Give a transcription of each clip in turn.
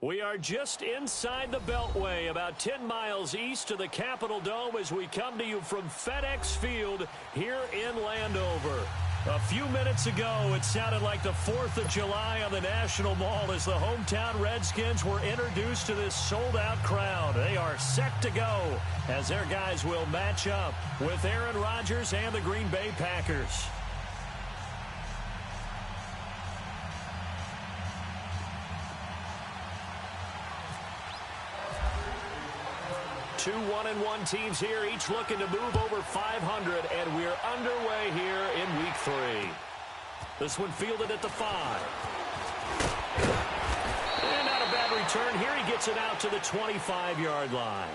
We are just inside the Beltway, about 10 miles east of the Capitol Dome as we come to you from FedEx Field here in Landover. A few minutes ago, it sounded like the 4th of July on the National Mall as the hometown Redskins were introduced to this sold-out crowd. They are set to go as their guys will match up with Aaron Rodgers and the Green Bay Packers. 2 1-1 teams here, each looking to move over 500, and we're underway here in Week 3. This one fielded at the 5. And not a bad return here. He gets it out to the 25-yard line.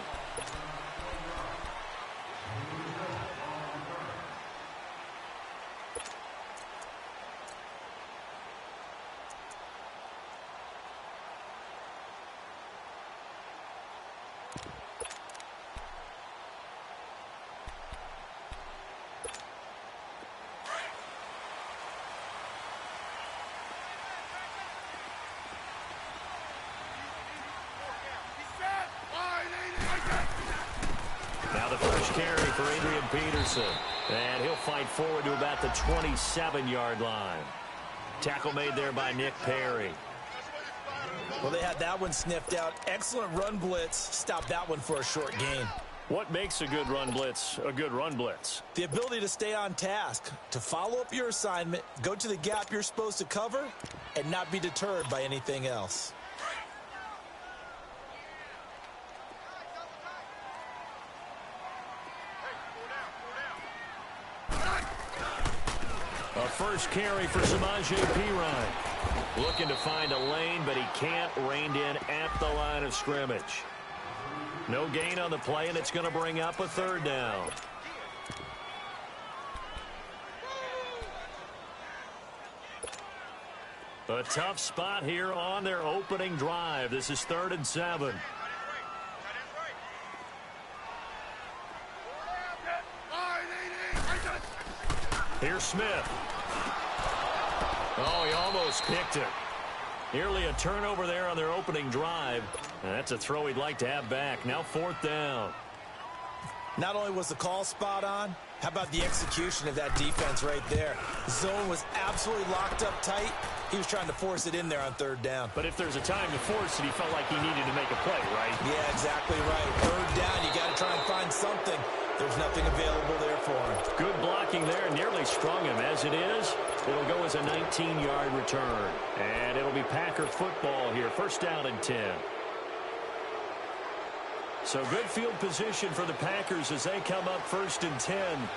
And he'll fight forward to about the 27-yard line. Tackle made there by Nick Perry. Well, they had that one sniffed out. Excellent run blitz. Stopped that one for a short gain. What makes a good run blitz a good run blitz? The ability to stay on task, to follow up your assignment, go to the gap you're supposed to cover, and not be deterred by anything else. First carry for Samaje Perine. Looking to find a lane, but he can't. Reined in at the line of scrimmage. No gain on the play, and it's going to bring up a 3rd down. A tough spot here on their opening drive. This is 3rd and 7. Here's Smith. Oh, he almost picked it. Nearly a turnover there on their opening drive. And that's a throw he'd like to have back. Now 4th down. Not only was the call spot on, how about the execution of that defense right there? The zone was absolutely locked up tight. He was trying to force it in there on 3rd down. But if there's a time to force it, he felt like he needed to make a play, right? Yeah, exactly right. 3rd down, you got to try and find something. There's nothing available there for him. Good blocking there, nearly sprung him. As it is, it'll go as a 19-yard return. And it'll be Packer football here. 1st down and 10. So good field position for the Packers as they come up 1st and 10.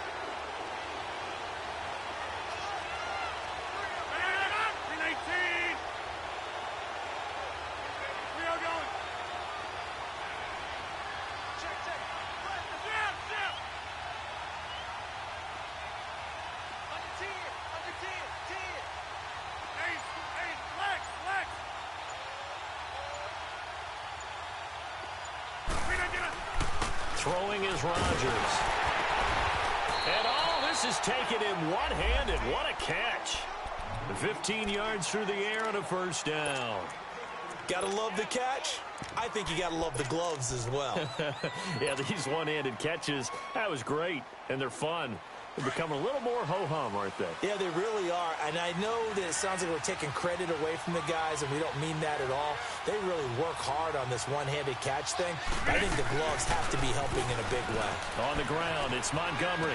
Throwing is Rodgers. And this is taken in one-handed. What a catch. 15 yards through the air on a 1st down. Gotta love the catch. I think you gotta love the gloves as well. Yeah, these one-handed catches, that was great. And they're fun. They become a little more ho-hum, aren't they? Yeah, they really are. And I know that it sounds like we're taking credit away from the guys, and we don't mean that at all. They really work hard on this one-handed catch thing. I think the gloves have to be helping in a big way. On the ground, it's Montgomery.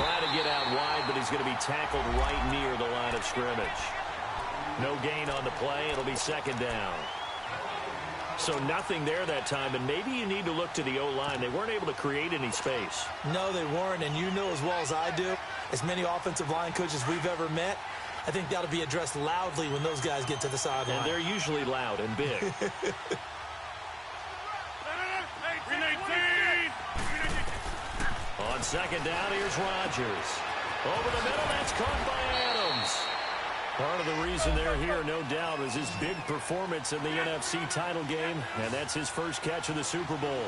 Trying to get out wide, but he's going to be tackled right near the line of scrimmage. No gain on the play. It'll be 2nd down. So nothing there that time, and maybe you need to look to the O-line. They weren't able to create any space. No, they weren't, and you know as well as I do, as many offensive line coaches we've ever met, I think that'll be addressed loudly when those guys get to the sideline. And they're usually loud and big. On 2nd down, here's Rodgers. Over the middle, that's caught by Adams. Part of the reason they're here, no doubt, is his big performance in the NFC title game, and that's his first catch of the Super Bowl.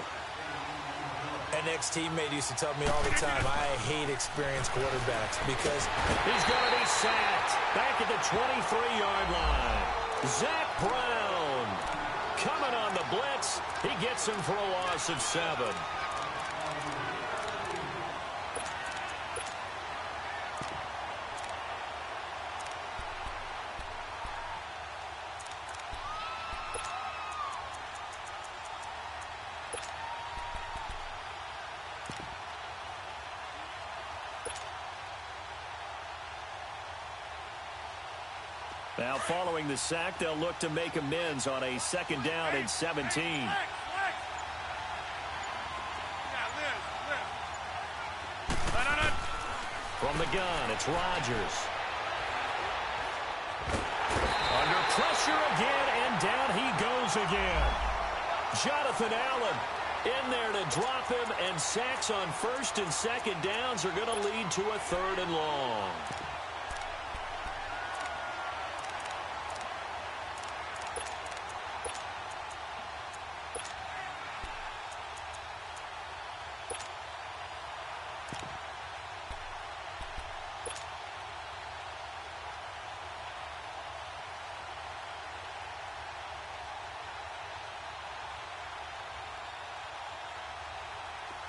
An ex-teammate used to tell me all the time, I hate experienced quarterbacks because he's going to be sacked back at the 23-yard line. Zach Brown coming on the blitz. He gets him for a loss of 7. Now, following the sack, they'll look to make amends on a 2nd down and 17. From the gun, it's Rodgers. Under pressure again, and down he goes again. Jonathan Allen in there to drop him, and sacks on 1st and 2nd downs are going to lead to a 3rd and long.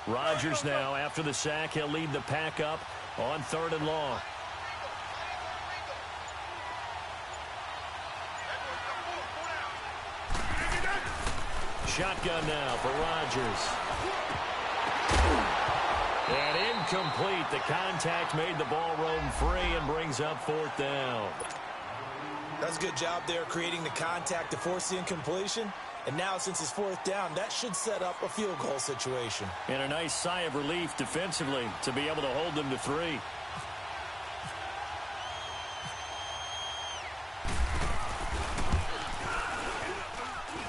Rodgers now, after the sack, he'll lead the pack up on 3rd and long. Shotgun now for Rodgers. And incomplete. The contact made the ball roam free and brings up 4th down. That's a good job there creating the contact to force the incompletion. And now, since it's 4th down, that should set up a field goal situation. And a nice sigh of relief defensively to be able to hold them to 3.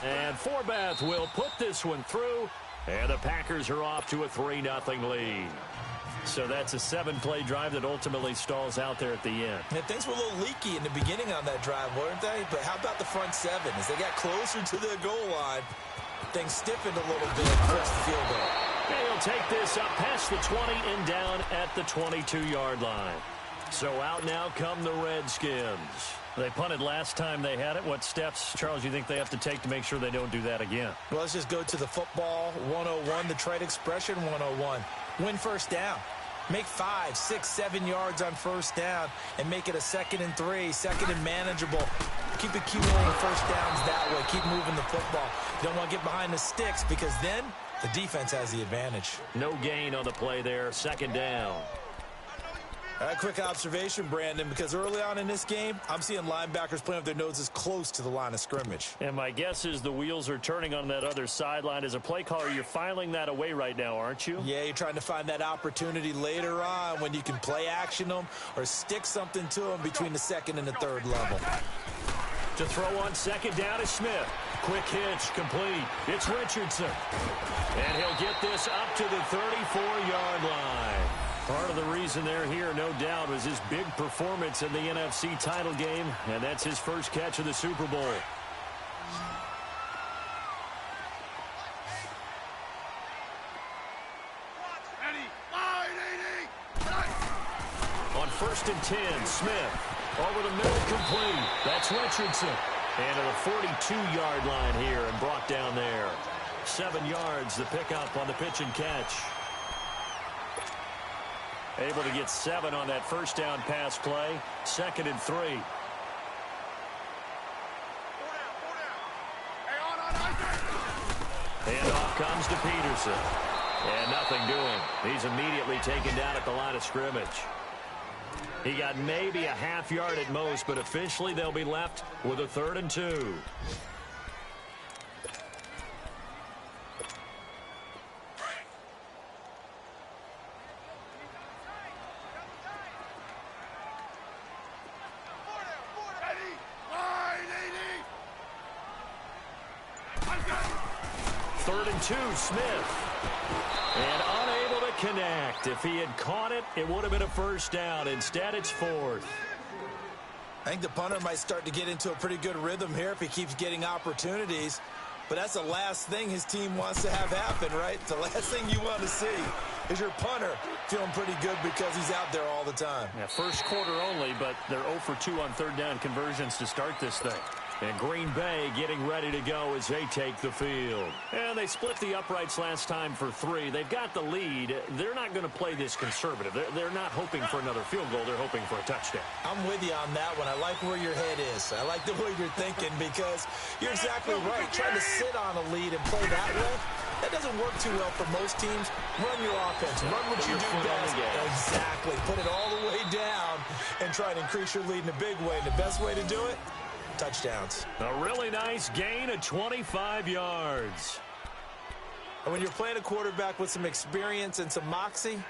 And Forbath will put this one through, and the Packers are off to a 3-0 lead. So that's a 7-play drive that ultimately stalls out there at the end. And things were a little leaky in the beginning on that drive, weren't they? But how about the front 7? As they got closer to the goal line, things stiffened a little bit towards the field goal. And he'll take this up past the 20 and down at the 22-yard line. So out now come the Redskins. They punted last time they had it. What steps, Charles, you think they have to take to make sure they don't do that again? Well, let's just go to the football 101, the trade expression 101. Win 1st down. Make 5, 6, 7 yards on 1st down and make it a 2nd and 3, 2nd and manageable. Keep accumulating 1st downs that way. Keep moving the football. You don't want to get behind the sticks because then the defense has the advantage. No gain on the play there. 2nd down. A quick observation, Brandon, because early on in this game, I'm seeing linebackers playing with their noses close to the line of scrimmage. And my guess is the wheels are turning on that other sideline. As a play caller, you're filing that away right now, aren't you? Yeah, you're trying to find that opportunity later on when you can play action them or stick something to them between the 2nd and the 3rd level. To throw on 2nd down is Smith. Quick hitch, complete. It's Richardson. And he'll get this up to the 34-yard line. Part of the reason they're here, no doubt, was his big performance in the NFC title game, and that's his first catch of the Super Bowl. On 1st and 10, Smith. Over the middle, complete. That's Richardson. And to the 42-yard line here and brought down there. 7 yards, the pickup on the pitch and catch. Able to get 7 on that 1st down pass play. 2nd and 3. And off comes to Peterson. And nothing doing. He's immediately taken down at the line of scrimmage. He got maybe a half yard at most, but officially they'll be left with a 3rd and 2. Smith. And unable to connect. If he had caught it, it would have been a 1st down. Instead, it's 4th. I think the punter might start to get into a pretty good rhythm here if he keeps getting opportunities. But that's the last thing his team wants to have happen, right? The last thing you want to see is your punter feeling pretty good because he's out there all the time. Yeah, 1st quarter only, but they're 0 for 2 on 3rd down conversions to start this thing. And Green Bay getting ready to go as they take the field. And they split the uprights last time for 3. They've got the lead. They're not going to play this conservative. They're not hoping for another field goal. They're hoping for a touchdown. I'm with you on that one. I like where your head is. I like the way you're thinking because you're exactly right. Trying to sit on a lead and play that way, that doesn't work too well for most teams. Run your offense. Run what you do best. Exactly. Put it all the way down and try to increase your lead in a big way. And the best way to do it, touchdowns. A really nice gain of 25 yards. And when you're playing a quarterback with some experience and some moxie,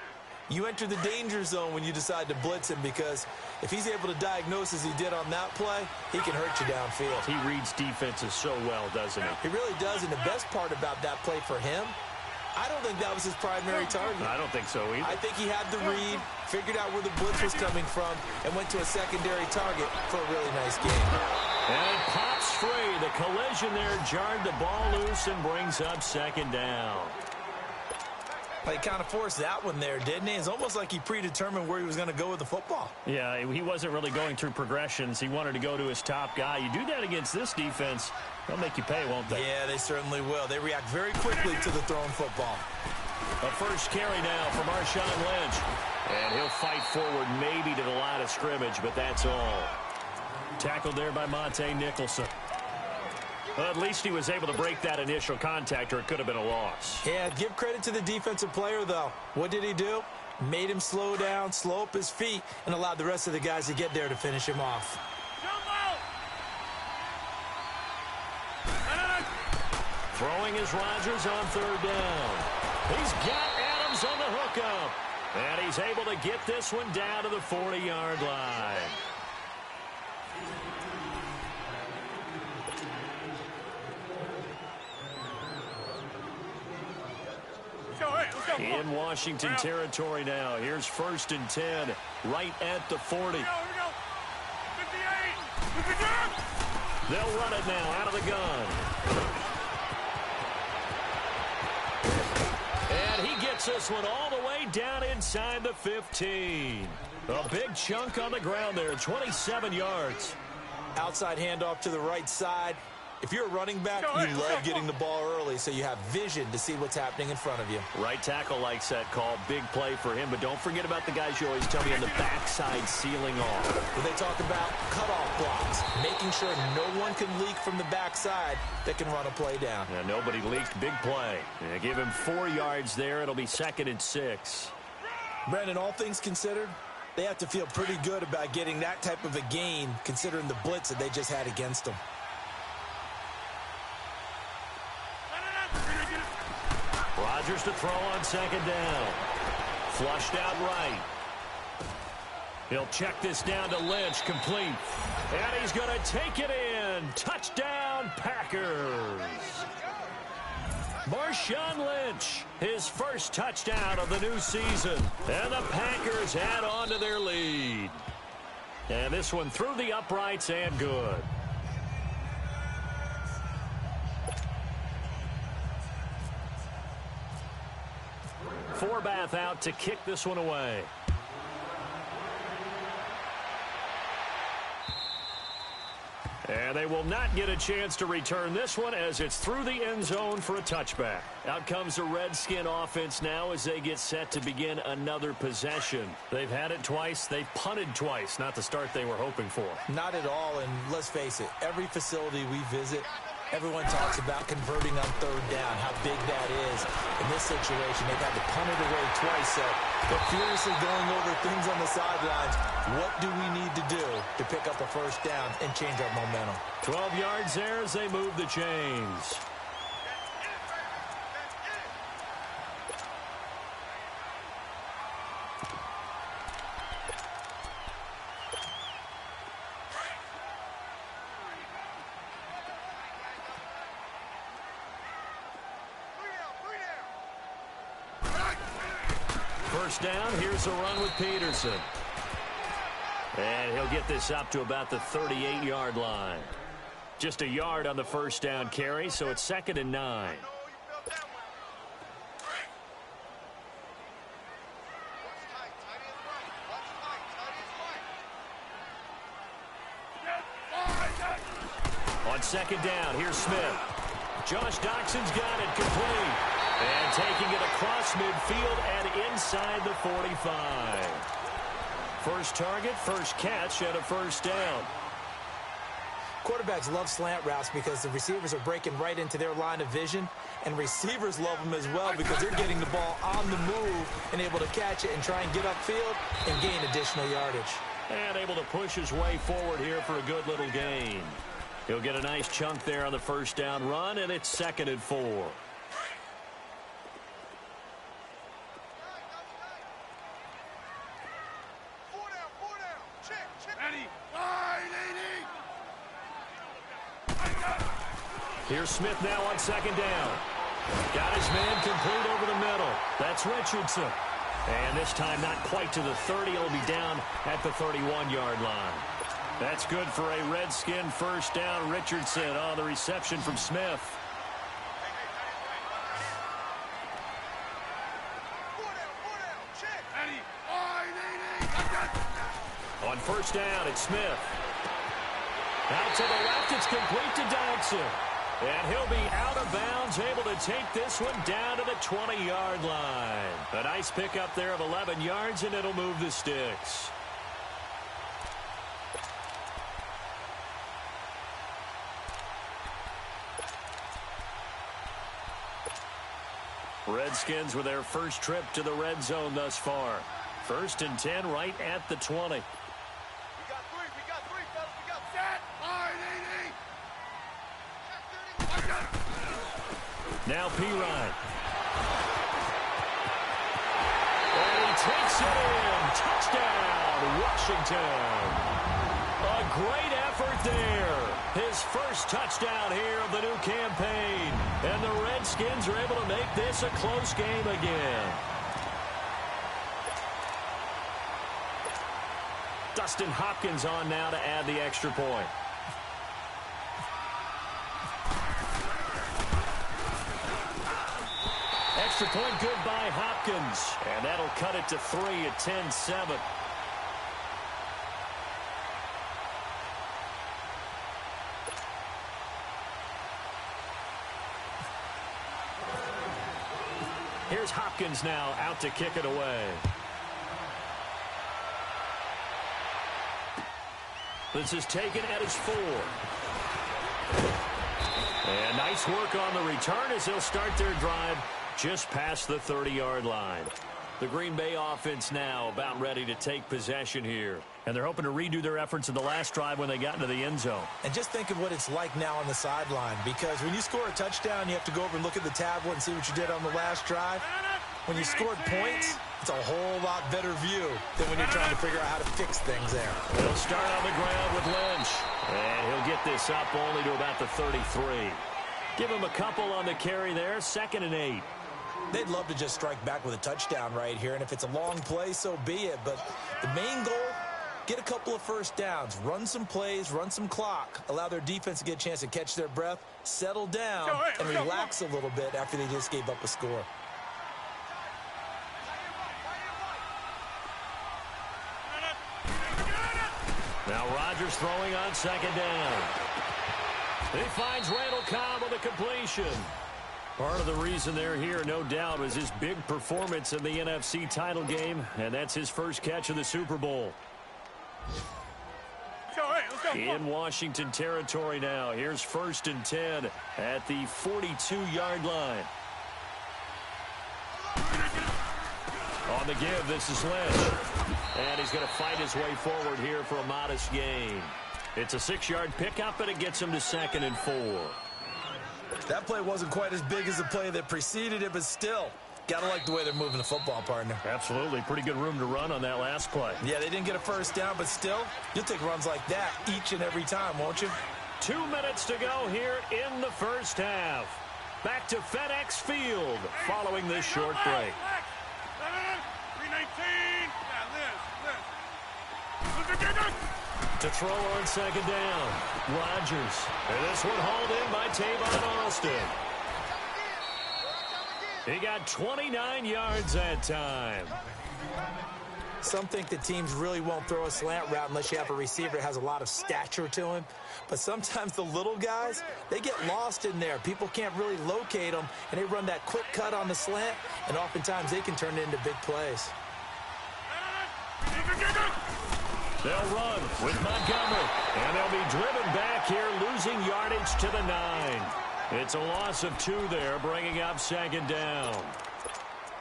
you enter the danger zone when you decide to blitz him because if he's able to diagnose as he did on that play, he can hurt you downfield. He reads defenses so well, doesn't he? He really does, and the best part about that play for him, I don't think that was his primary target. I don't think so either. I think he had the read, figured out where the blitz was coming from, and went to a secondary target for a really nice game. And it pops free. The collision there jarred the ball loose and brings up second down. He kind of forced that one there, didn't he? It's almost like he predetermined where he was going to go with the football. Yeah, he wasn't really going through progressions. He wanted to go to his top guy. You do that against this defense, they'll make you pay, won't they? Yeah, they certainly will. They react very quickly to the thrown football. A first carry now for Marshawn Lynch. And he'll fight forward maybe to the line of scrimmage, but that's all. Tackled there by Monte Nicholson. Well, at least he was able to break that initial contact, or it could have been a loss. Yeah, give credit to the defensive player, though. What did he do? Made him slow down, slow up his feet, and allowed the rest of the guys to get there to finish him off. Throwing is Rodgers on third down. He's got Adams on the hookup. And he's able to get this one down to the 40-yard line. In Washington territory now. Here's 1st and 10, right at the 40. Here we go. 58. They'll run it now out of the gun. And he gets this one all the way down inside the 15. A big chunk on the ground there, 27 yards. Outside handoff to the right side. If you're a running back, you love getting the ball early so you have vision to see what's happening in front of you. Right tackle likes that call. Big play for him, but don't forget about the guys you always tell me on the backside sealing off. When they talk about cutoff blocks, making sure no one can leak from the backside that can run a play down. Yeah, nobody leaked. Big play. Yeah, give him 4 yards there. It'll be 2nd and 6. Brandon, all things considered, they have to feel pretty good about getting that type of a gain considering the blitz that they just had against them. Rodgers to throw on 2nd down. Flushed out right. He'll check this down to Lynch, complete. And he's going to take it in. Touchdown, Packers. Marshawn Lynch, his first touchdown of the new season. And the Packers add on to their lead. And this one through the uprights and good. Forbath out to kick this one away. And they will not get a chance to return this one as it's through the end zone for a touchback. Out comes the Redskin offense now as they get set to begin another possession. They've had it twice. They've punted twice. Not the start they were hoping for. Not at all, and let's face it, every facility we visit, everyone talks about converting on 3rd down, how big that is. In this situation, they've had to punt it away twice, so they're furiously going over things on the sidelines. What do we need to do to pick up a 1st down and change our momentum? 12 yards there as they move the chains. First down, here's a run with Peterson. And he'll get this up to about the 38-yard line. Just a yard on the first down carry, so it's 2nd and 9. On second down, here's Smith. Josh Doxson's got it complete. And taking it across midfield and inside the 45. First target, first catch, and a first down. Quarterbacks love slant routes because the receivers are breaking right into their line of vision, and receivers love them as well because they're getting the ball on the move and able to catch it and try and get upfield and gain additional yardage. And able to push his way forward here for a good little gain. He'll get a nice chunk there on the first down run, and it's 2nd and 4. 4 down. Check. Eddie. Here's Smith now on second down. Got his man complete over the middle. That's Richardson. And this time not quite to the 30. He'll be down at the 31-yard line. That's good for a Redskin first down. Richardson on the reception from Smith. 4 down. Check. Eddie. On first down, it's Smith. Out to the left, it's complete to Doxson. And he'll be out of bounds, able to take this one down to the 20-yard line. A nice pickup there of 11 yards, and it'll move the sticks. Redskins with their first trip to the red zone thus far. 1st and 10 right at the 20. We got three, fellas. We got set. Now Pirine. And he takes it in. Touchdown, Washington. A great effort there. His first touchdown here of the new campaign. And the Redskins are able to make this a close game again. Dustin Hopkins on now to add the extra point. Extra point good by Hopkins. And that'll cut it to 3 at 10-7. Here's Hopkins now out to kick it away. This is taken at his 4. And nice work on the return as they'll start their drive just past the 30-yard line. The Green Bay offense now about ready to take possession here. And they're hoping to redo their efforts in the last drive when they got into the end zone. And just think of what it's like now on the sideline, because when you score a touchdown, you have to go over and look at the tablet and see what you did on the last drive. When you scored points, it's a whole lot better view than when you're trying to figure out how to fix things there. He'll start on the ground with Lynch. And he'll get this up only to about the 33. Give him a couple on the carry there. 2nd and 8. They'd love to just strike back with a touchdown right here, and if it's a long play, so be it. But the main goal, get a couple of first downs, run some plays, run some clock, allow their defense to get a chance to catch their breath, settle down, and relax a little bit after they just gave up a score. Now Rodgers throwing on second down. He finds Randall Cobb with a completion. Part of the reason they're here, no doubt, was his big performance in the NFC title game, and that's his first catch of the Super Bowl. Let's go. In Washington territory now. Here's 1st and 10 at the 42-yard line. On the give, this is Lynch. And he's going to fight his way forward here for a modest gain. It's a 6-yard pickup, and it gets him to 2nd and 4. That play wasn't quite as big as the play that preceded it, but still, gotta like the way they're moving the football, partner. Absolutely. Pretty good room to run on that last play. Yeah, they didn't get a first down, but still, you'll take runs like that each and every time, won't you? 2 minutes to go here in the first half. Back to FedEx Field following this short break. 319. To throw on second down, Rodgers. And this one hauled in by Tavon Austin. He got 29 yards that time. Some think that teams really won't throw a slant route unless you have a receiver that has a lot of stature to him. But sometimes the little guys, they get lost in there. People can't really locate them, and they run that quick cut on the slant, and oftentimes they can turn it into big plays. They'll run with Montgomery, and they'll be driven back here, losing yardage to the 9. It's a loss of 2 there, bringing up second down.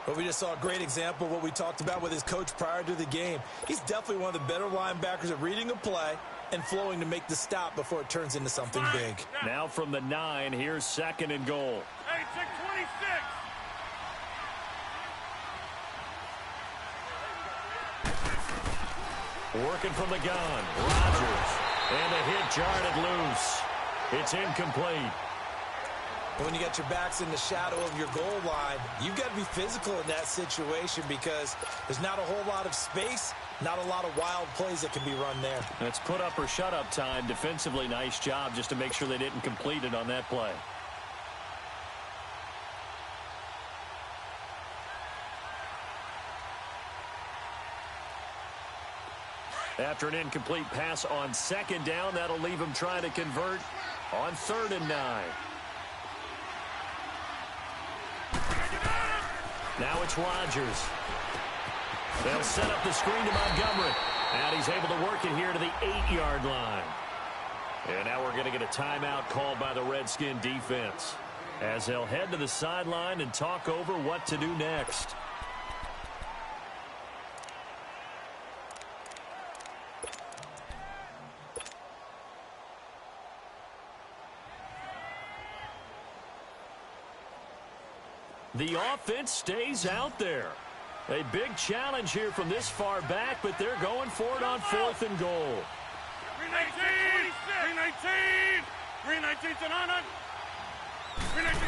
But we just saw a great example of what we talked about with his coach prior to the game. He's definitely one of the better linebackers at reading a play and flowing to make the stop before it turns into something big. Now from the 9, here's second and goal. Hey, check 26. Working from the gun, Rodgers. And the hit jarred loose. It's incomplete. When you got your backs in the shadow of your goal line, you've got to be physical in that situation because there's not a whole lot of space, not a lot of wild plays that can be run there. That's put up or shut up time. Defensively, nice job just to make sure they didn't complete it on that play. After an incomplete pass on second down, that'll leave him trying to convert on 3rd and 9. Now it's Rodgers. They'll set up the screen to Montgomery. And he's able to work it here to the 8-yard line. And now we're going to get a timeout called by the Redskin defense, as they'll head to the sideline and talk over what to do next. The offense stays out there. A big challenge here from this far back, but they're going for it on 4th and goal. 319! 319 to 9. 319.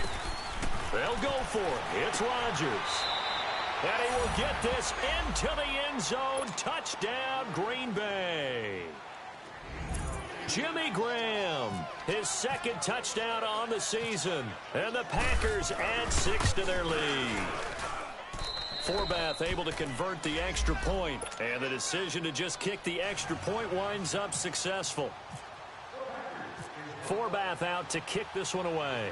They'll go for it. It's Rodgers. And he will get this into the end zone. Touchdown, Green Bay. Jimmy Graham, his 2nd touchdown on the season. And the Packers add 6 to their lead. Forbath able to convert the extra point. And the decision to just kick the extra point winds up successful. Forbath out to kick this one away.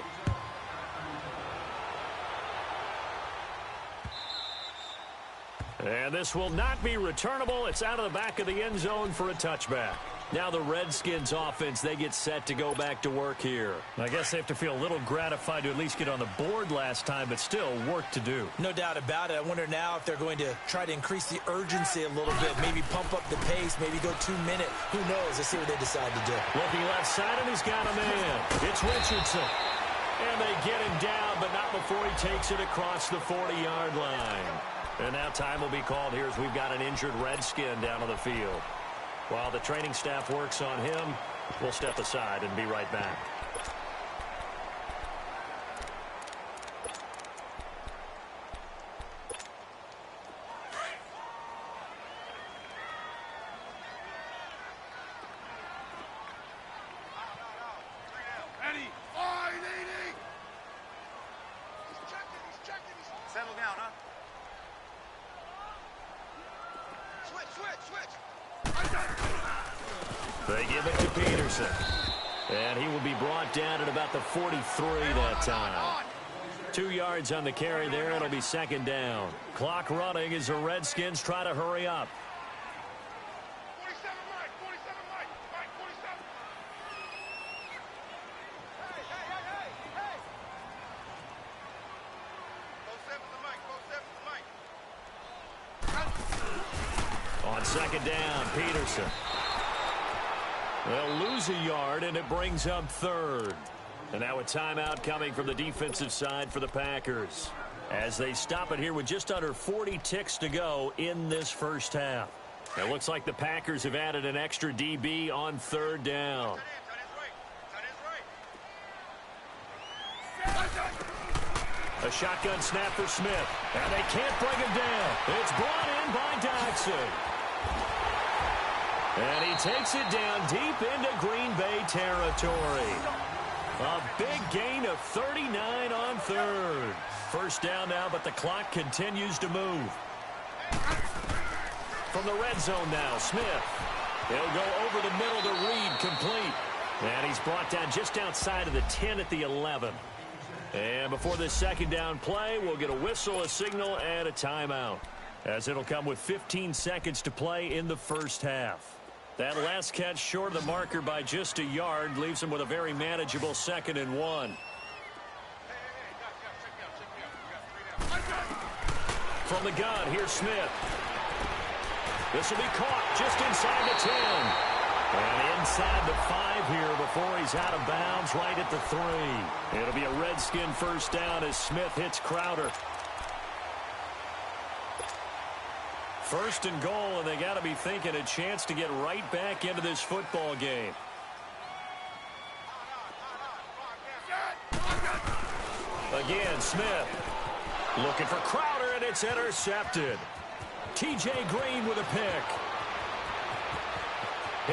And this will not be returnable. It's out of the back of the end zone for a touchback. Now the Redskins offense, they get set to go back to work here. I guess they have to feel a little gratified to at least get on the board last time, but still work to do. No doubt about it. I wonder now if they're going to try to increase the urgency a little bit, maybe pump up the pace, maybe go 2-minute. Who knows? Let's see what they decide to do. Looking left side, and he's got a man. It's Richardson. And they get him down, but not before he takes it across the 40-yard line. And now time will be called here as we've got an injured Redskin down on the field. While the training staff works on him, we'll step aside and be right back. Settle down, huh? Switch. They give it to Peterson. And he will be brought down at about the 43 that time. 2 yards on the carry there. It'll be 2nd down. Clock running as the Redskins try to hurry up. 47, Mike. 47, Mike. Mike, 47. Hey. Go 7 to Mike. On 2nd down, Peterson. They'll lose a yard, and it brings up 3rd. And now a timeout coming from the defensive side for the Packers, as they stop it here with just under 40 ticks to go in this first half. It looks like the Packers have added an extra DB on 3rd down. A shotgun snap for Smith, and they can't bring him down. It's brought in by Dodson. And he takes it down deep into Green Bay territory. A big gain of 39 on 3rd. First down now, but the clock continues to move. from the red zone now. Smith. He'll go over the middle to Reed, complete. And he's brought down just outside of the 10 at the 11. And before this second down play, we'll get a whistle, a signal, and a timeout, as it'll come with 15 seconds to play in the first half. That last catch short of the marker by just a yard leaves him with a very manageable 2nd and 1. From the gun, here's Smith. This will be caught just inside the 10. And inside the 5 here before he's out of bounds right at the 3. It'll be a Redskin first down as Smith hits Crowder. First and goal, and they got to be thinking a chance to get right back into this football game. Again, Smith looking for Crowder, and it's intercepted. T.J. Green with a pick.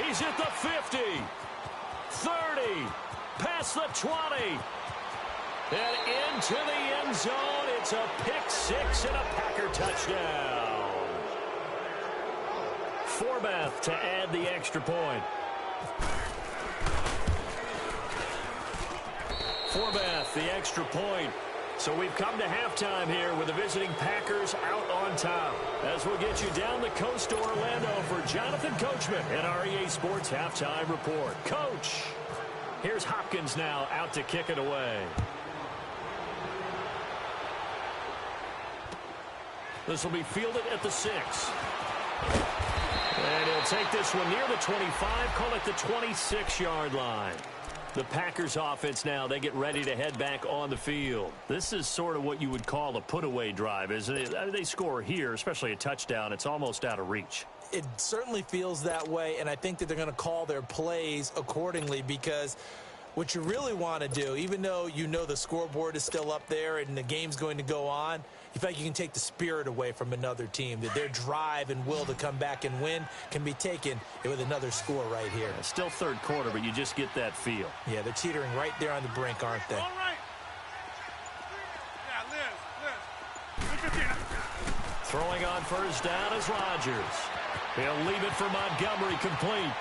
He's at the 50, 30, past the 20, and into the end zone. It's a pick 6 and a Packer touchdown. Forbath to add the extra point. Forbath, the extra point. So we've come to halftime here with the visiting Packers out on top. As we'll get you down the coast to Orlando for Jonathan Coachman and our EA Sports Halftime Report. Coach, here's Hopkins now out to kick it away. This will be fielded at the 6. And he'll take this one near the 25, call it the 26-yard line. The Packers offense now, they get ready to head back on the field. This is sort of what you would call a put-away drive, isn't it? I mean, they score here, especially a touchdown. It's almost out of reach. It certainly feels that way, and I think that they're going to call their plays accordingly, because what you really want to do, even though you know the scoreboard is still up there and the game's going to go on, you feel like you can take the spirit away from another team, that their drive and will to come back and win can be taken with another score right here. It's still third quarter, but you just get that feel. Yeah, they're teetering right there on the brink, aren't they? All right. Yeah, Liz. Throwing on first down is Rodgers. He'll leave it for Montgomery, complete.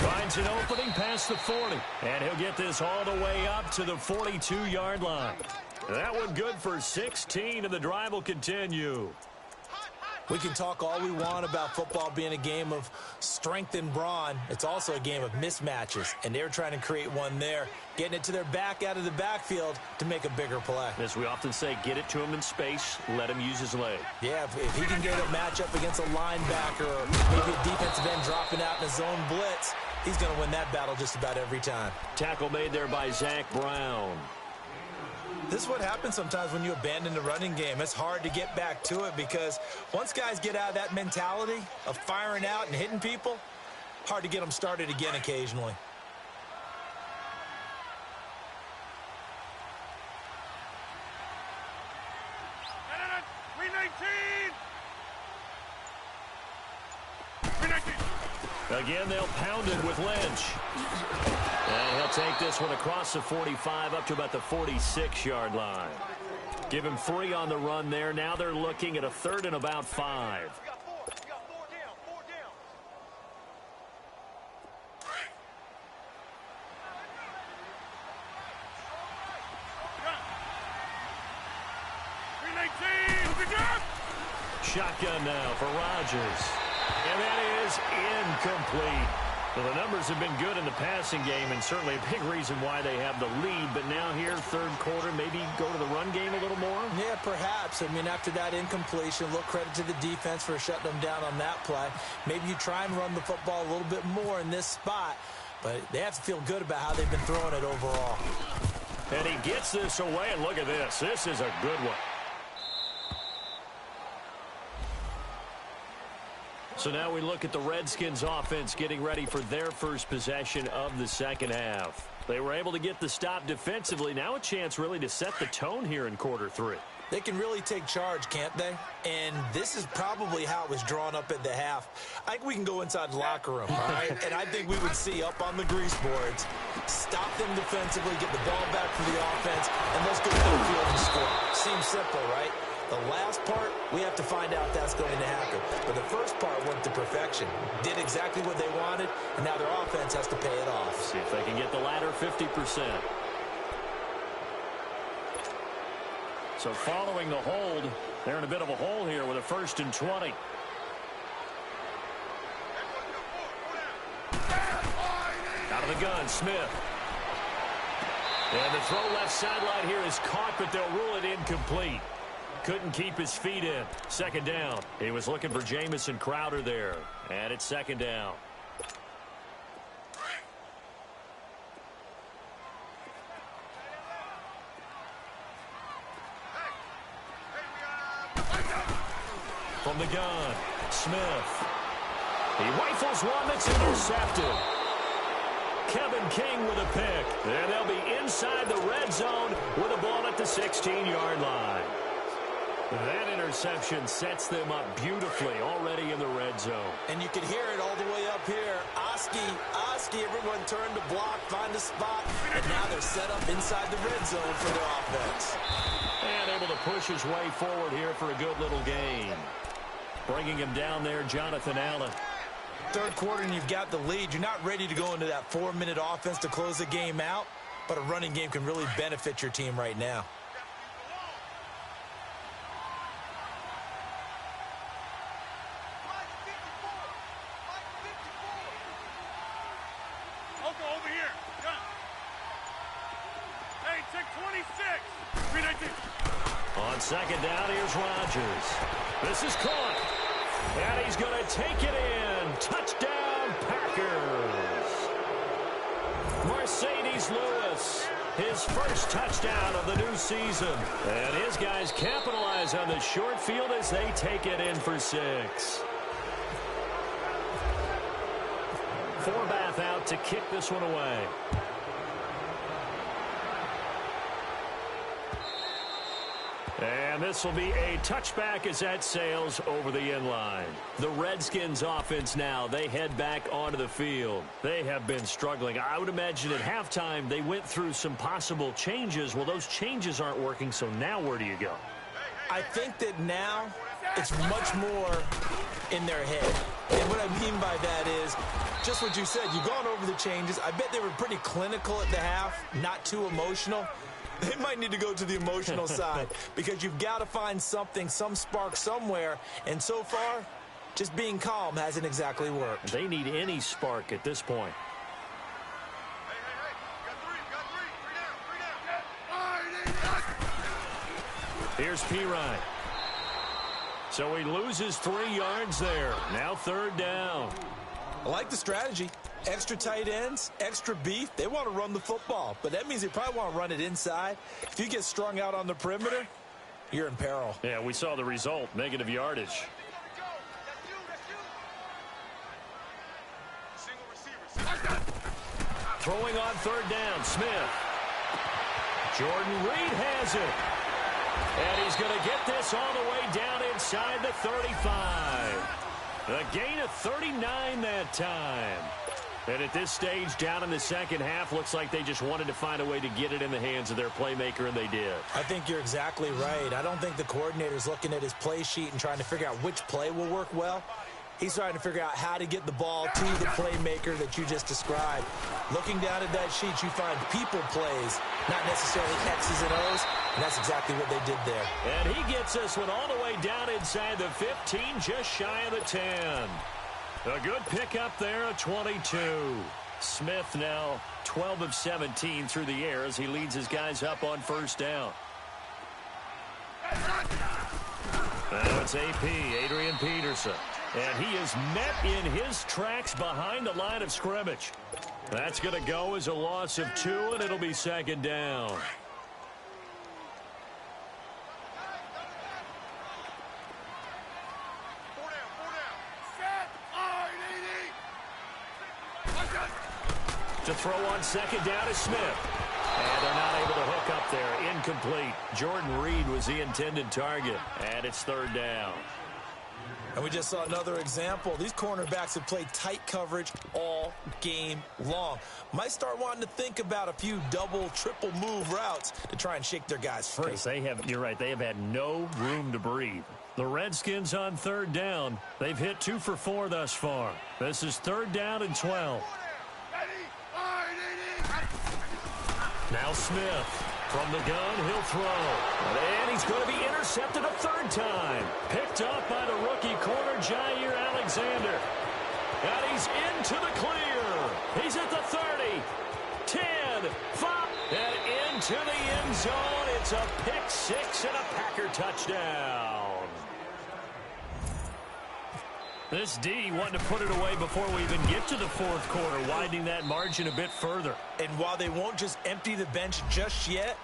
Finds an opening past the 40. And he'll get this all the way up to the 42-yard line. That one good for 16, and the drive will continue. We can talk all we want about football being a game of strength and brawn. It's also a game of mismatches, and they're trying to create one there, getting it to their back out of the backfield to make a bigger play. As we often say, get it to him in space, let him use his leg. Yeah, if he can get a matchup against a linebacker or maybe a defensive end dropping out in a zone blitz, he's going to win that battle just about every time. Tackle made there by Zach Brown. This is what happens sometimes when you abandon the running game. It's hard to get back to it because once guys get out of that mentality of firing out and hitting people, hard to get them started again occasionally. Again, they'll pound it with Lynch. And he'll take this one across the 45 up to about the 46-yard line. Give him 3 on the run there. Now they're looking at a 3rd and about 5. We got 4 down. Shotgun now for Rodgers. And that is incomplete. Well, the numbers have been good in the passing game, and certainly a big reason why they have the lead. But now here, third quarter, maybe go to the run game a little more? Yeah, perhaps. I mean, after that incompletion, a little credit to the defense for shutting them down on that play. Maybe you try and run the football a little bit more in this spot, but they have to feel good about how they've been throwing it overall. And he gets this away, and look at this. This is a good one. So now we look at the Redskins offense getting ready for their first possession of the second half. They were able to get the stop defensively. Now a chance really to set the tone here in quarter 3. They can really take charge, can't they? And this is probably how it was drawn up at the half. I think we can go inside the locker room, all right? And I think we would see up on the grease boards, stop them defensively, get the ball back for the offense, and let's go downfield and score. Seems simple, right? The last part, we have to find out if that's going to happen. But the first part went to perfection. Did exactly what they wanted, and now their offense has to pay it off. See if they can get the latter 50%. So following the hold, they're in a bit of a hole here with a 1st and 20. Out of the gun, Smith. And the throw left sideline here is caught, but they'll rule it incomplete. Couldn't keep his feet in. 2nd down. He was looking for Jamison Crowder there. And it's 2nd down. From the gun, Smith. He rifles one that's intercepted. Kevin King with a pick. And they'll be inside the red zone with a ball at the 16-yard line. That interception sets them up beautifully already in the red zone. And you can hear it all the way up here. Oski, everyone turned to block, find a spot, and now they're set up inside the red zone for their offense. And able to push his way forward here for a good little gain. Bringing him down there, Jonathan Allen. 3rd quarter and you've got the lead. You're not ready to go into that 4-minute offense to close the game out, but a running game can really benefit your team right now. Over here. Hey, check 26. 319. On 2nd down, here's Rodgers. This is caught. And he's going to take it in. Touchdown, Packers. Mercedes Lewis, his 1st touchdown of the new season. And his guys capitalize on the short field as they take it in for 6. Forbath out to kick this one away. And this will be a touchback as that sails over the end line. The Redskins offense now, they head back onto the field. They have been struggling. I would imagine at halftime they went through some possible changes. Well, those changes aren't working, so now where do you go? I think that now it's much more in their head. And what I mean by that is just what you said. You've gone over the changes. I bet they were pretty clinical at the half, not too emotional. They might need to go to the emotional side because you've got to find something, some spark somewhere. And so far, just being calm hasn't exactly worked. They need any spark at this point. Here's Pirine. So he loses 3 yards there. Now 3rd down. I like the strategy. Extra tight ends, extra beef. They want to run the football, but that means they probably want to run it inside. If you get strung out on the perimeter, you're in peril. Yeah, we saw the result, negative yardage. Throwing on 3rd down, Smith. Jordan Reed has it. And he's going to get this all the way down inside the 35. A gain of 39 that time. And at this stage, down in the 2nd half, looks like they just wanted to find a way to get it in the hands of their playmaker, and they did. I think you're exactly right. I don't think the coordinator's looking at his play sheet and trying to figure out which play will work well. He's trying to figure out how to get the ball to the playmaker that you just described. Looking down at that sheet, you find people plays, not necessarily X's and O's, and that's exactly what they did there. And he gets this one all the way down inside the 15, just shy of the 10. A good pickup there, a 22. Smith now 12 of 17 through the air as he leads his guys up on 1st down. Now it's AP, Adrian Peterson. And he is met in his tracks behind the line of scrimmage. That's going to go as a loss of 2, and it'll be 2nd down. To throw on 2nd down is Smith. And they're not able to hook up there. Incomplete. Jordan Reed was the intended target. And it's 3rd down. And we just saw another example. These cornerbacks have played tight coverage all game long. Might start wanting to think about a few double, triple move routes to try and shake their guys free. You're right, they have had no room to breathe. The Redskins on third down. They've hit 2 for 4 thus far. This is 3rd down and 12. Now Smith. From the gun, he'll throw. And he's going to be intercepted a 3rd time. Picked up by the rookie corner, Jair Alexander. And he's into the clear. He's at the 30, 10, 5, and into the end zone. It's a pick 6 and a Packer touchdown. This D wanting to put it away before we even get to the 4th quarter, widening that margin a bit further. And while they won't just empty the bench just yet,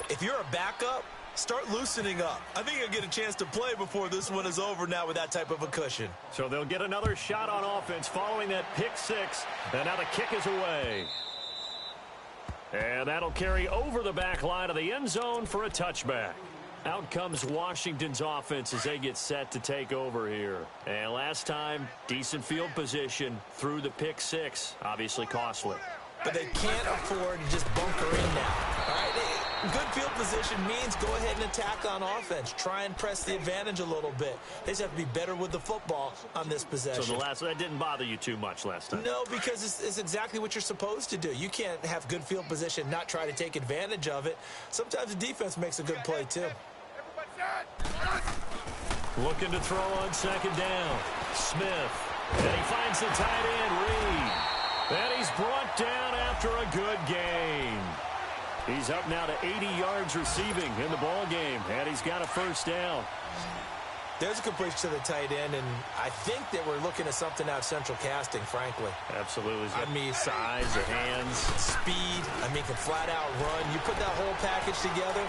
if you're a backup, start loosening up. I think you'll get a chance to play before this one is over now with that type of a cushion. So they'll get another shot on offense following that pick 6. And now the kick is away. And that'll carry over the back line of the end zone for a touchback. Out comes Washington's offense as they get set to take over here. And last time, decent field position through the pick 6. Obviously costly. But they can't afford to just bunker in now. All right? Good field position means go ahead and attack on offense. Try and press the advantage a little bit. They just have to be better with the football on this possession. So that didn't bother you too much last time? No, because it's exactly what you're supposed to do. You can't have good field position, not try to take advantage of it. Sometimes the defense makes a good play, too. Looking to throw on 2nd down. Smith. And he finds the tight end, Reed. And he's brought down after a good game. He's up now to 80 yards receiving in the ball game, and he's got a 1st down. There's a completion to the tight end, and I think that we're looking at something out of central casting, frankly. Absolutely. I mean, size, the hands, speed. I mean, can flat out run. You put that whole package together,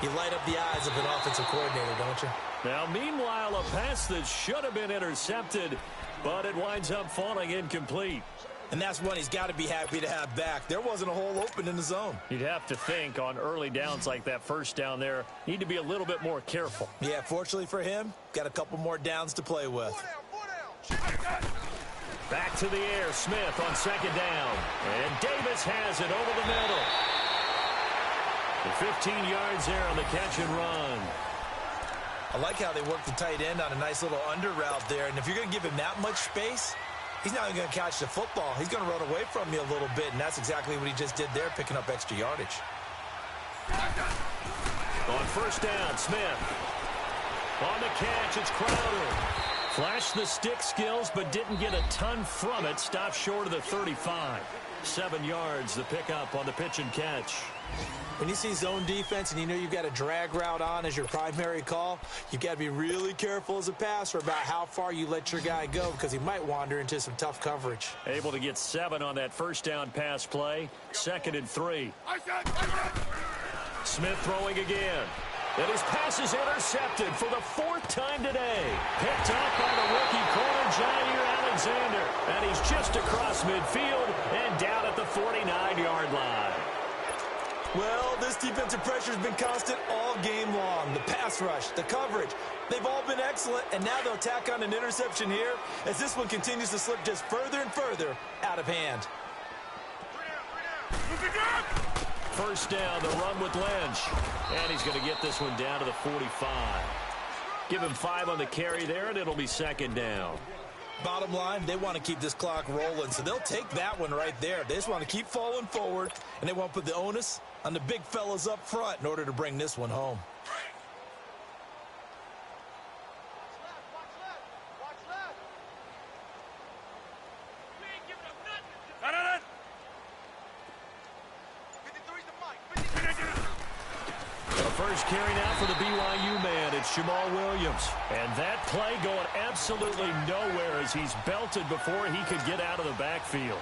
you light up the eyes of an offensive coordinator, don't you? Now, meanwhile, a pass that should have been intercepted, but it winds up falling incomplete. And that's one he's got to be happy to have back. There wasn't a hole open in the zone. You'd have to think on early downs like that 1st down there, need to be a little bit more careful. Yeah, fortunately for him, got a couple more downs to play with. Back to the air, Smith on 2nd down. And Davis has it over the middle. The 15 yards there on the catch and run. I like how they work the tight end on a nice little under route there. And if you're going to give him that much space, he's not even going to catch the football. He's going to run away from you a little bit, and that's exactly what he just did there, picking up extra yardage. On 1st down, Smith. On the catch, it's Crowder. Flashed the stick skills, but didn't get a ton from it. Stopped short of the 35. 7 yards, the pickup on the pitch and catch. When you see zone defense and you know you've got a drag route on as your primary call, you've got to be really careful as a passer about how far you let your guy go because he might wander into some tough coverage. Able to get 7 on that 1st down pass play. 2nd and 3. Smith throwing again. And his pass is intercepted for the 4th time today. Picked up by the rookie corner, Jair Alexander. And he's just across midfield and down at the 49-yard line. Well, this defensive pressure has been constant all game long. The pass rush, the coverage, they've all been excellent, and now they'll tack on an interception here as this one continues to slip just further and further out of hand. 1st down, the run with Lynch. And he's going to get this one down to the 45. Give him 5 on the carry there, and it'll be 2nd down. Bottom line, they want to keep this clock rolling, so they'll take that one right there. They just want to keep falling forward, and they want to put the onus on the big fellas up front in order to bring this one home. First carry now for the BYU man. It's Jamal Williams. And that play going absolutely nowhere as he's belted before he could get out of the backfield.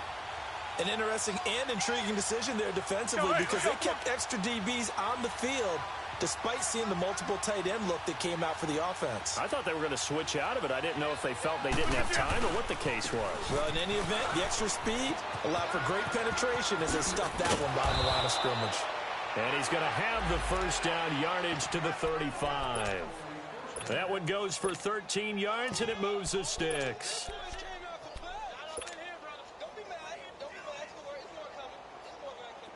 An interesting and intriguing decision there defensively because they kept extra DBs on the field despite seeing the multiple tight end look that came out for the offense. I thought they were going to switch out of it. I didn't know if they felt they didn't have time or what the case was. Well, in any event, the extra speed allowed for great penetration as they stuffed that one behind the line of scrimmage. And he's going to have the 1st down, yardage to the 35. That one goes for 13 yards, and it moves the sticks.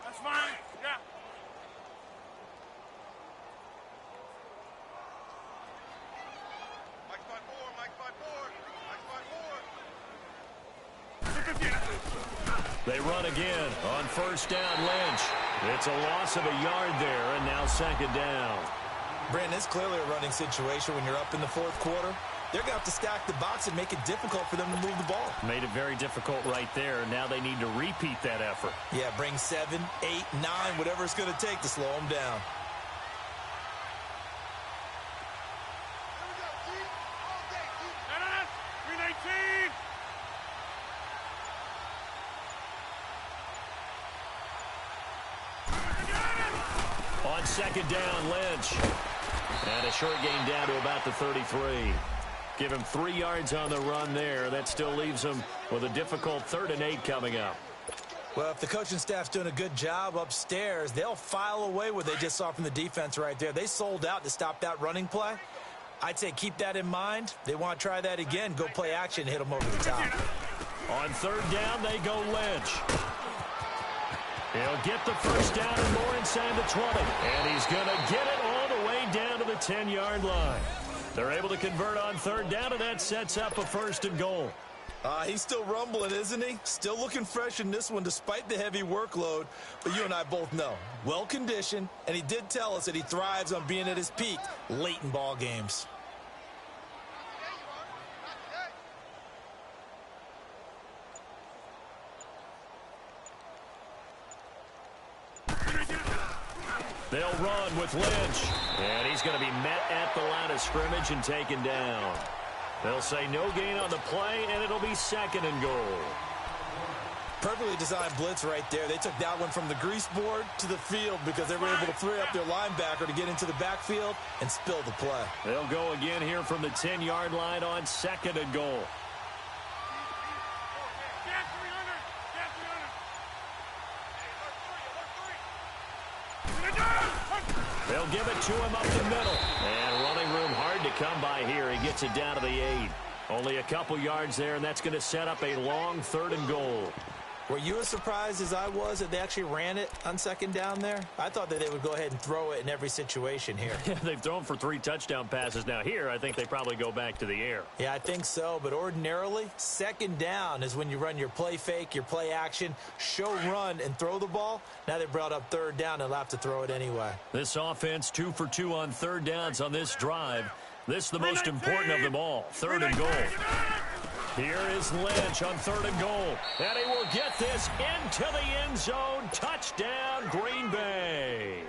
That's fine. Yeah. Mike's by four. Mike's by four. Mike's by four. They run again on first down. Lynch. It's a loss of a yard there, and now second down. Brandon, it's clearly a running situation when you're up in the fourth quarter. They're going to have to stack the box and make it difficult for them to move the ball. Made it very difficult right there. Now they need to repeat that effort. Yeah, bring 7, 8, 9, whatever it's going to take to slow them down. On second down, Lynch. And a short gain down to about the 33. Give him 3 yards on the run there. That still leaves him with a difficult 3rd and 8 coming up. Well, if the coaching staff's doing a good job upstairs, they'll file away what they just saw from the defense right there. They sold out to stop that running play. I'd say keep that in mind. They want to try that again. Go play action, hit them over the top. On 3rd down, they go Lynch. He'll get the first down and more inside the 20. And he's going to get it all the way down to the 10-yard line. They're able to convert on 3rd down, and that sets up a 1st and goal. He's still rumbling, isn't he? Still looking fresh in this one despite the heavy workload. But you and I both know, well-conditioned, and he did tell us that he thrives on being at his peak late in ball games. They'll run with Lynch. And he's going to be met at the line of scrimmage and taken down. They'll say no gain on the play, and it'll be 2nd and goal. Perfectly designed blitz right there. They took that one from the grease board to the field because they were able to free up their linebacker to get into the backfield and spill the play. They'll go again here from the 10-yard line on 2nd and goal. They'll give it to him up the middle. And running room hard to come by here. He gets it down to the 8. Only a couple yards there, and that's going to set up a long 3rd and goal. Were you as surprised as I was that they actually ran it on 2nd down there? I thought that they would go ahead and throw it in every situation here. Yeah, they've thrown for 3 touchdown passes. Now here, I think they probably go back to the air. Yeah, I think so. But ordinarily, 2nd down is when you run your play fake, your play action, show run, and throw the ball. Now they brought up 3rd down and they'll have to throw it anyway. This offense 2 for 2 on 3rd downs on this drive. This is the most important of them all. 3rd and goal. Here is Lynch on 3rd and goal. And he will get this into the end zone. Touchdown, Green Bay.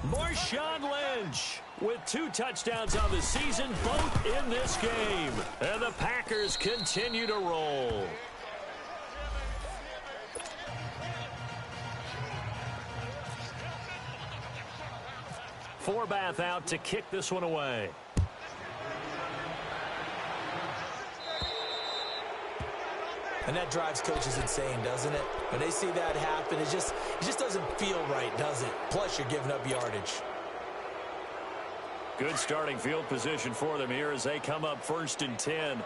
Marshawn Lynch with 2 touchdowns on the season, both in this game. And the Packers continue to roll. Forbath out to kick this one away. And that drives coaches insane, doesn't it? When they see that happen, it just doesn't feel right, does it? Plus, you're giving up yardage. Good starting field position for them here as they come up 1st and 10.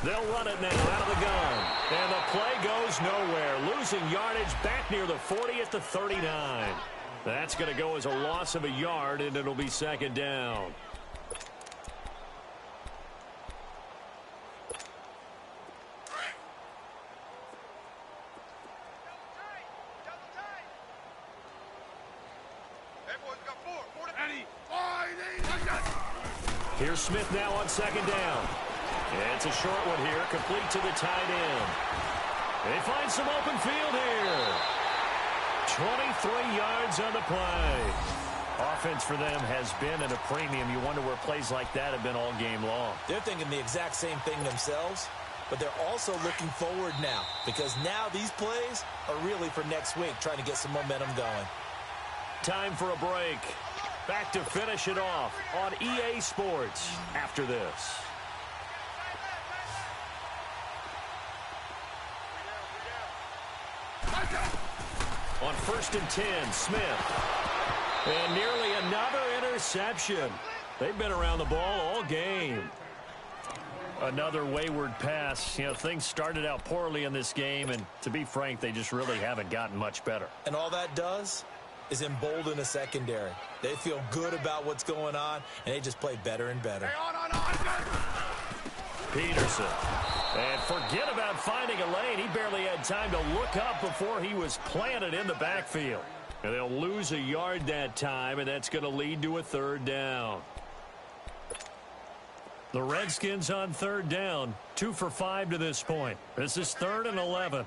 They'll run it now out of the gun. And the play goes nowhere. Losing yardage back near the 40 at the 39. That's going to go as a loss of a yard, and it'll be 2nd down. Here's Smith now on 2nd down. It's a short one here, complete to the tight end. They find some open field here. 23 yards on the play. Offense for them has been at a premium. You wonder where plays like that have been all game long. They're thinking the exact same thing themselves, but they're also looking forward now because now these plays are really for next week, trying to get some momentum going. Time for a break. Back to finish it off on EA Sports after this. On 1st and 10, Smith. And nearly another interception. They've been around the ball all game. Another wayward pass. You know, things started out poorly in this game, and to be frank, they just really haven't gotten much better. And all that does is embolden a secondary. They feel good about what's going on, and they just play better and better. Peterson. And forget about finding a lane. He barely had time to look up before he was planted in the backfield. And they'll lose a yard that time, and that's going to lead to a 3rd down. The Redskins on 3rd down, 2 for 5 to this point. This is 3rd and 11.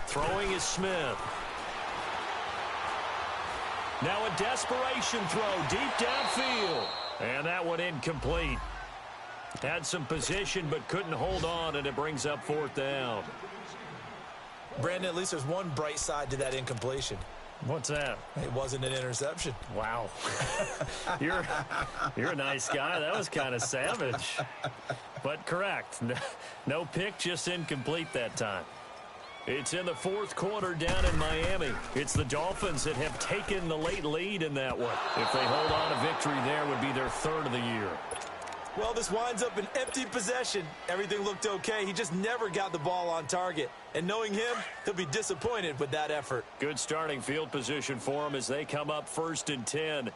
Throwing is Smith. Now a desperation throw deep downfield. And that one incomplete. Had some position but couldn't hold on, and it brings up 4th down. Brandon, at least there's one bright side to that incompletion. What's that? It wasn't an interception. Wow. You're a nice guy. That was kind of savage. But correct. No pick, just incomplete that time. It's in the 4th quarter down in Miami. It's the Dolphins that have taken the late lead in that one. If they hold on, a victory there would be their 3rd of the year. Well, this winds up an empty possession. Everything looked okay. He just never got the ball on target. And knowing him, he'll be disappointed with that effort. Good starting field position for him as they come up 1st and 10.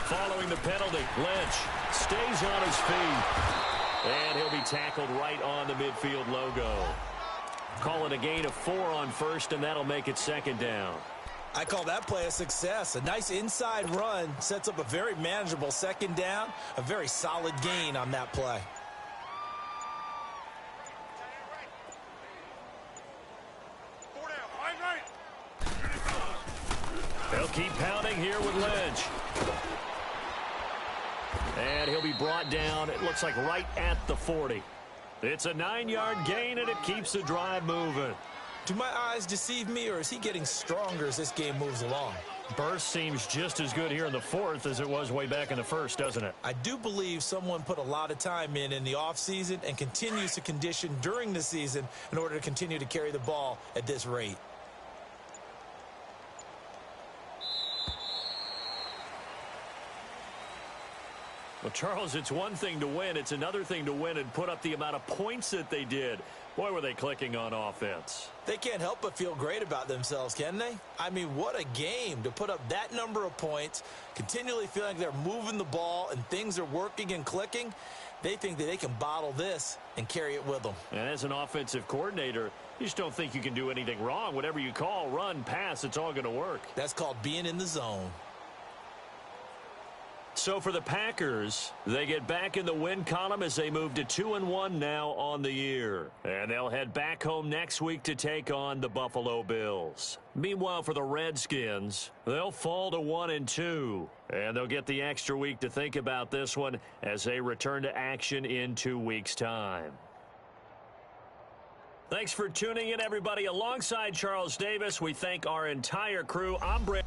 Following the penalty, Lynch stays on his feet. And he'll be tackled right on the midfield logo. Call it a gain of 4 on 1st, and that'll make it 2nd down. I call that play a success. A nice inside run sets up a very manageable 2nd down. A very solid gain on that play. They'll keep pounding here with Lynch. And he'll be brought down, it looks like right at the 40. It's a 9-yard gain, and it keeps the drive moving. Do my eyes deceive me, or is he getting stronger as this game moves along? Burst seems just as good here in the 4th as it was way back in the 1st, doesn't it? I do believe someone put a lot of time in the offseason and continues to condition during the season in order to continue to carry the ball at this rate. Well, Charles, it's one thing to win. It's another thing to win and put up the amount of points that they did. Boy, were they clicking on offense. They can't help but feel great about themselves, can they? I mean, what a game to put up that number of points, continually feeling like they're moving the ball and things are working and clicking. They think that they can bottle this and carry it with them. And as an offensive coordinator, you just don't think you can do anything wrong. Whatever you call, run, pass, it's all going to work. That's called being in the zone. So for the Packers, they get back in the win column as they move to 2-1 now on the year. And they'll head back home next week to take on the Buffalo Bills. Meanwhile, for the Redskins, they'll fall to 1-2. And they'll get the extra week to think about this one as they return to action in 2 weeks' time. Thanks for tuning in, everybody. Alongside Charles Davis, we thank our entire crew. I'm Brent.